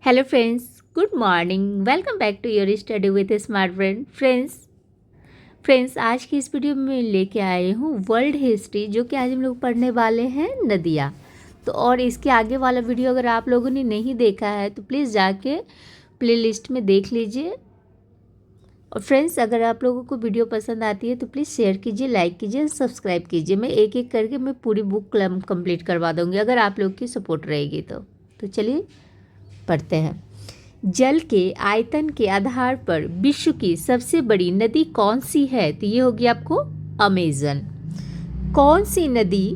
Hello friends, good morning. Welcome back to your study with smart brain. Friends आज की इस video में लेके आए हूँ वर्ल्ड हिस्ट्री, जो कि आज हम लोग पढ़ने वाले हैं नदियाँ। तो और इसके आगे वाला वीडियो अगर आप लोगों ने नहीं देखा है तो प्लीज़ जाके प्लेलिस्ट में देख लीजिए। और फ्रेंड्स अगर आप लोगों को वीडियो पसंद आती है तो प्लीज़ शेयर कीजिए, लाइक कीजिए, सब्सक्राइब कीजिए। मैं एक एक करके मैं पूरी बुक कंप्लीट करवा दूँगी अगर आप लोग की सपोर्ट रहेगी तो चलिए पढ़ते हैं। जल के आयतन के आधार पर विश्व की सबसे बड़ी नदी कौन सी है? तो ये होगी आपको अमेजन। कौन सी नदी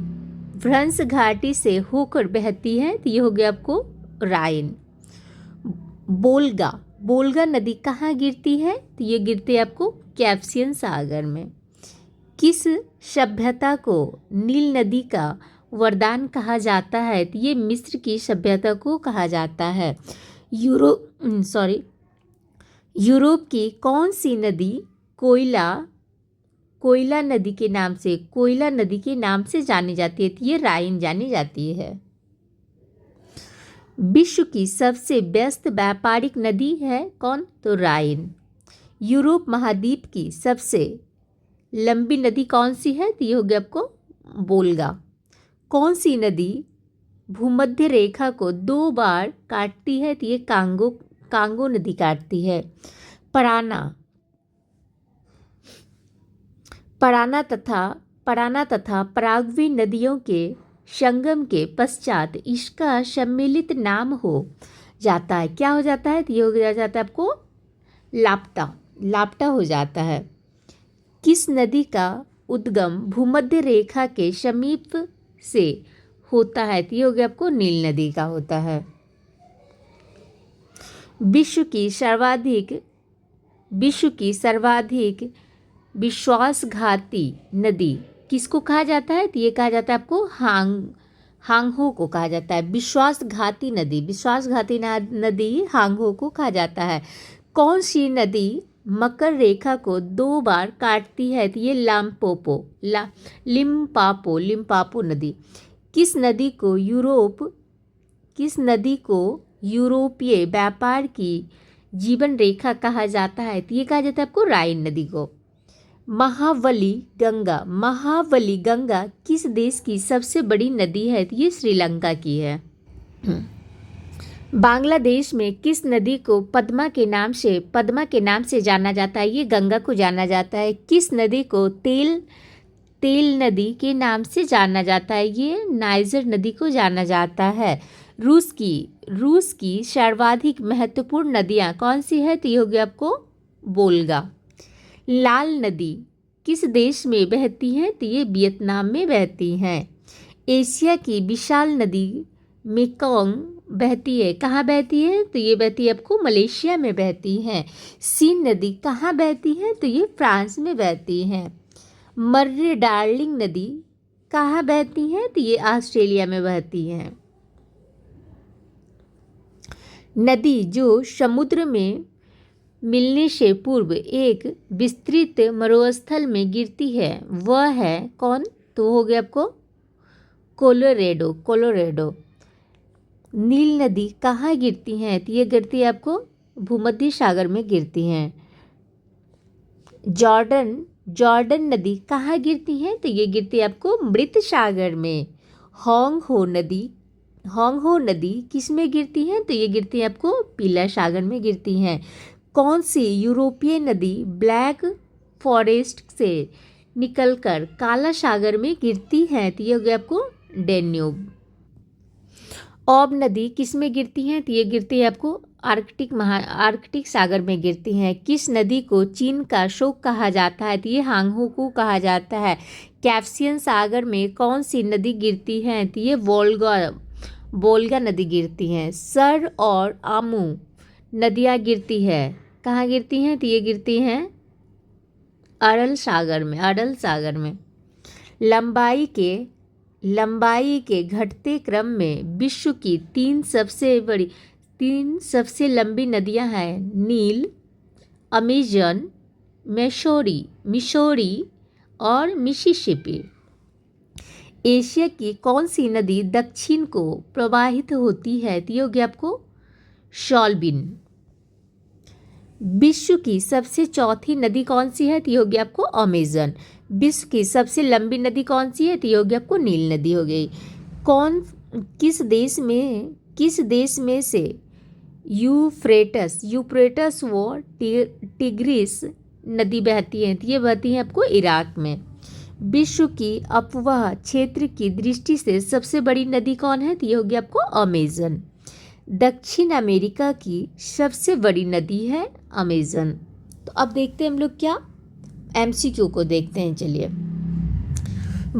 भ्रंश घाटी से होकर बहती है? तो ये होगी आपको राइन। बोलगा नदी कहाँ गिरती है? तो ये गिरती है आपको कैस्पियन सागर में। किस सभ्यता को नील नदी का वरदान कहा जाता है? तो ये मिस्र की सभ्यता को कहा जाता है। यूरोप की कौन सी नदी कोयला नदी के नाम से जानी जाती है? तो ये राइन जानी जाती है। विश्व की सबसे व्यस्त व्यापारिक नदी है कौन? तो राइन। यूरोप महाद्वीप की सबसे लंबी नदी कौन सी है? तो ये होगी आपको वोल्गा। कौन सी नदी भूमध्य रेखा को 2 बार काटती है? तो ये कांगो नदी काटती है। पराना तथा पराग्वे नदियों के संगम के पश्चात इसका सम्मिलित नाम हो जाता है। क्या हो जाता है? तो ये हो जाता है आपको लाप्टा हो जाता है। किस नदी का उद्गम भूमध्य रेखा के समीप से होता है? तो ये हो गया आपको नील नदी का होता है। विश्व की सर्वाधिक विश्वासघाती नदी किसको कहा जाता है? तो ये कहा जाता है आपको हांगहो को कहा जाता है। विश्वासघाती नदी हांगहो को कहा जाता है। कौन सी नदी मकर रेखा को 2 बार काटती है? तो ये लिम्पापो नदी। किस नदी को यूरोपीय व्यापार की जीवन रेखा कहा जाता है? तो ये कहा जाता है आपको राइन नदी को। महावली गंगा किस देश की सबसे बड़ी नदी है? तो ये श्रीलंका की है। बांग्लादेश में किस नदी को पद्मा के नाम से जाना जाता है? ये गंगा को जाना जाता है। किस नदी को तेल नदी के नाम से जाना जाता है? ये नाइजर नदी को जाना जाता है। रूस की सर्वाधिक महत्वपूर्ण नदियाँ कौन सी है? तो ये होगी आपको वोल्गा। लाल नदी किस देश में बहती है? तो ये वियतनाम में बहती हैं। एशिया की विशाल नदी मेकोंग बहती है। कहाँ बहती है? तो ये बहती है आपको मलेशिया में बहती हैं। सीन नदी कहाँ बहती है? तो ये फ्रांस में बहती हैं। मर्रे डार्लिंग नदी कहाँ बहती हैं? तो ये ऑस्ट्रेलिया में बहती हैं। नदी जो समुद्र में मिलने से पूर्व एक विस्तृत मरुस्थल में गिरती है वह है कौन? तो हो गया आपको कोलोरेडो। नील नदी कहाँ गिरती हैं? तो ये गिरती है आपको भूमध्य सागर में गिरती हैं। जॉर्डन नदी कहाँ गिरती है? तो ये गिरती है आपको मृत सागर में। होंगहो नदी किस में गिरती है? तो ये गिरती है आपको पीला सागर में गिरती हैं। कौन सी यूरोपीय नदी ब्लैक फॉरेस्ट से निकलकर काला सागर में गिरती है? तो ये हो गया आपको डेन्यूब। ओब नदी किस में गिरती है? तो ये गिरती है आपको आर्कटिक सागर में गिरती हैं। किस नदी को चीन का शोक कहा जाता है? तो ये हांगहो को कहा जाता है। कैस्पियन सागर में कौन सी नदी गिरती है? तो ये वोल्गा नदी गिरती हैं। सर और आमू नदियाँ गिरती है। कहाँ गिरती हैं? तो ये गिरती हैं अरल सागर में। लंबाई के घटते क्रम में विश्व की 3 सबसे लंबी नदियां हैं नील, अमेजन, मिसौरी और मिसिसिपी। एशिया की कौन सी नदी दक्षिण को प्रवाहित होती है? तो ये हो गया आपको शॉल्बिन। विश्व की सबसे चौथी नदी कौन सी है? तो ये होगी आपको अमेजन। विश्व की सबसे लंबी नदी कौन सी है? तो ये होगी आपको नील नदी हो गई। किस देश में से यूफ्रेटस व टिग्रिस नदी बहती है? तो ये बहती है आपको इराक में। विश्व की अपवाह क्षेत्र की दृष्टि से सबसे बड़ी नदी कौन है? तो ये होगी आपको अमेजन। दक्षिण अमेरिका की सबसे बड़ी नदी है अमेजन। तो अब देखते हैं हम लोग क्या एमसीक्यू को देखते हैं। चलिए,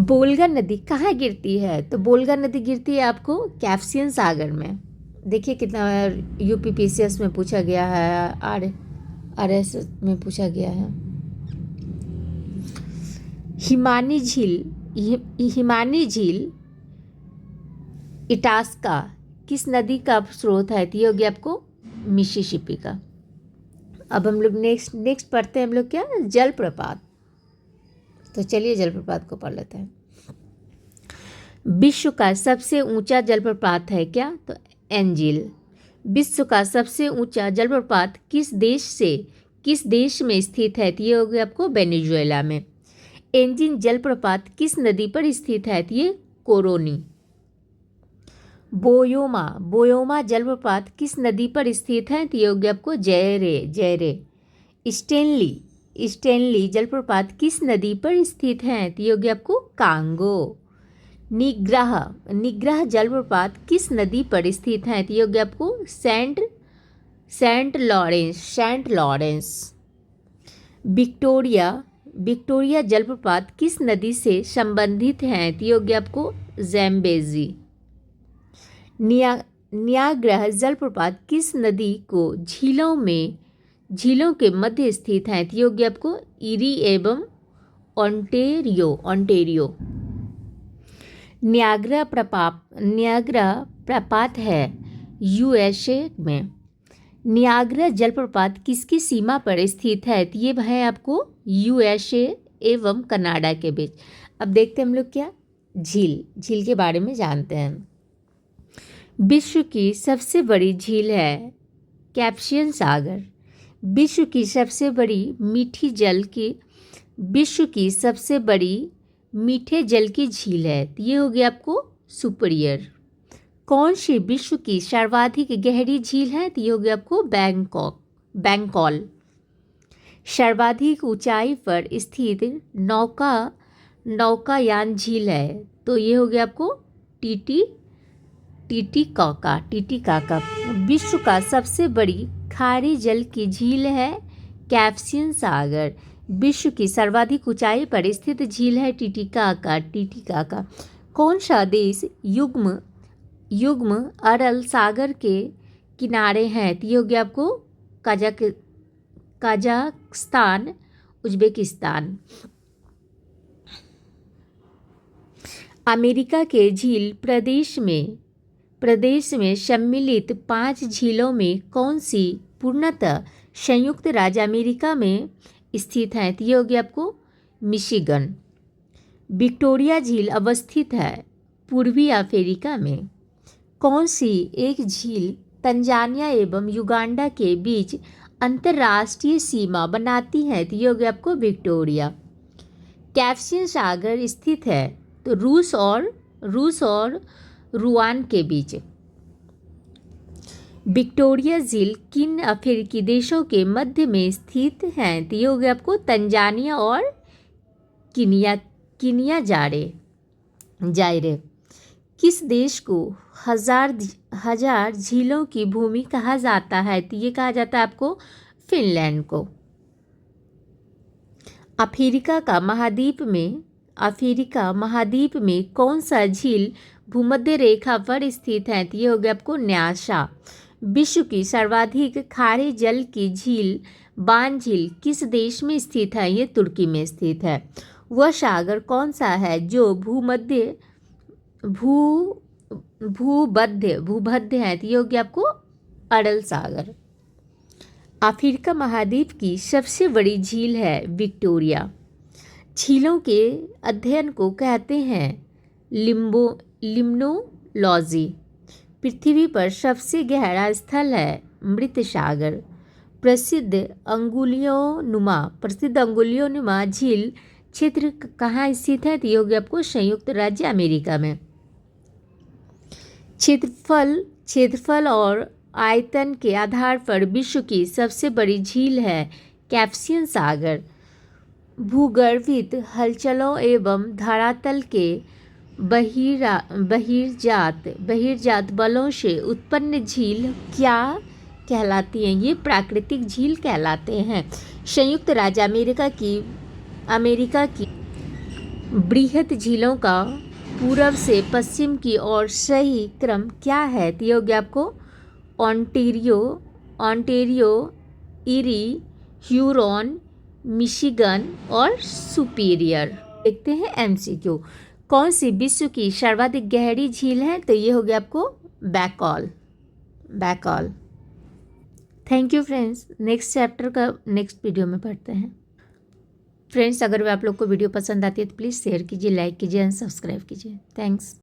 वोल्गा नदी कहाँ गिरती है? तो वोल्गा नदी गिरती है आपको कैस्पियन सागर में। देखिए कितना यूपीपीसीएस में पूछा गया है, आरएस में पूछा गया है। हिमानी झील इटास्का किस नदी का स्रोत है? तो ये हो गया आपको मिसिसिपी का। अब हम लोग नेक्स्ट पढ़ते हैं हम लोग क्या जलप्रपात। तो चलिए जलप्रपात को पढ़ लेते हैं। विश्व का सबसे ऊंचा जलप्रपात है क्या? तो एंजिल। विश्व का सबसे ऊंचा जलप्रपात किस देश में स्थित है? तो ये हो गया आपको वेनेजुएला में। एंजिन जलप्रपात किस नदी पर स्थित है? तो ये कोरोनी। बोयोमा जलप्रपात किस नदी पर स्थित है? तो ये हो गया आपको जयरे। स्टेनली जलप्रपात किस नदी पर स्थित है? तो ये हो गया आपको कांगो। निग्रह जलप्रपात किस नदी पर स्थित है? तो ये हो गया आपको सेंट लॉरेंस। विक्टोरिया जलप्रपात किस नदी से संबंधित है? तो ये हो गया आपको ज़ैम्बेजी। नियाग्रा जलप्रपात किस नदी को झीलों के मध्य स्थित है? तो ये हो गया आपको इरी एवं ओंटेरियो। नियाग्रा प्रपात है यूएसए में। नियाग्रा जलप्रपात किसकी सीमा पर स्थित है? तो ये है आपको यूएसए एवं कनाडा के बीच। अब देखते हैं हम लोग क्या झील के बारे में जानते हैं। विश्व की सबसे बड़ी झील है कैस्पियन सागर। विश्व की सबसे बड़ी मीठे जल की झील है। ये हो गया आपको सुपीरियर। कौन सी विश्व की सर्वाधिक गहरी झील है? तो ये हो गया आपको बैंकॉल। सर्वाधिक ऊंचाई पर स्थित नौकायान झील है। तो ये हो गया आपको टीटीकाका। विश्व का सबसे बड़ी खारे जल की झील है कैस्पियन सागर। विश्व की सर्वाधिक ऊंचाई पर स्थित झील है टीटीकाका। कौन सा देश युग्म अरल सागर के किनारे हैं? तो ये हो गया आपको कजाकिस्तान, उज्बेकिस्तान। अमेरिका के झील प्रदेश में सम्मिलित 5 झीलों में कौन सी पूर्णतः संयुक्त राज्य अमेरिका में स्थित है? तो ये हो गया आपको मिशिगन। विक्टोरिया झील अवस्थित है पूर्वी अफ्रीका में। कौन सी एक झील तंजानिया एवं युगांडा के बीच अंतर्राष्ट्रीय सीमा बनाती है? तो ये हो गया आपको विक्टोरिया। कैस्पियन सागर स्थित है तो रूस और रुआन के बीच। विक्टोरिया झील किन अफ्रीकी देशों के मध्य में स्थित है? तो ये हो गया आपको तंजानिया और किनिया जायरे। किस देश को हजार झीलों की भूमि कहा जाता है? तो ये कहा जाता है आपको फिनलैंड को। अफ्रीका महाद्वीप में कौन सा झील भूमध्य रेखा पर स्थित है? तो ये हो गया आपको न्यासा। विश्व की सर्वाधिक खारे जल की झील बान झील किस देश में स्थित है? ये तुर्की में स्थित है। वह सागर कौन सा है जो भूमध्य है? तो ये हो गया आपको अरल सागर। अफ्रीका महाद्वीप की सबसे बड़ी झील है विक्टोरिया। झीलों के अध्ययन को कहते हैं लिम्नोलॉजी। पृथ्वी पर सबसे गहरा स्थल है मृत सागर। प्रसिद्ध अंगुलियों नुमा झील क्षेत्र कहाँ स्थित है? तो ये होगी आपको संयुक्त राज्य अमेरिका में। क्षेत्रफल और आयतन के आधार पर विश्व की सबसे बड़ी झील है कैस्पियन सागर। भूगर्भित हलचलों एवं धरातल के बहिर्जात बलों से उत्पन्न झील क्या कहलाती हैं? ये प्राकृतिक झील कहलाते हैं। संयुक्त राज्य अमेरिका की बृहत झीलों का पूर्व से पश्चिम की ओर सही क्रम क्या है? तो ये हो गया आपको ऑन्टेरियो, इरी, ह्यूरॉन, मिशिगन और सुपीरियर। देखते हैं एमसीक्यू। कौन सी विश्व की सर्वाधिक गहरी झील है? तो ये हो गया आपको Baikal. Thank you friends. Next chapter का नेक्स्ट वीडियो में पढ़ते हैं। फ्रेंड्स, अगर आप लोग को वीडियो पसंद आती है तो प्लीज़ शेयर कीजिए, लाइक कीजिए एंड सब्सक्राइब कीजिए। थैंक्स।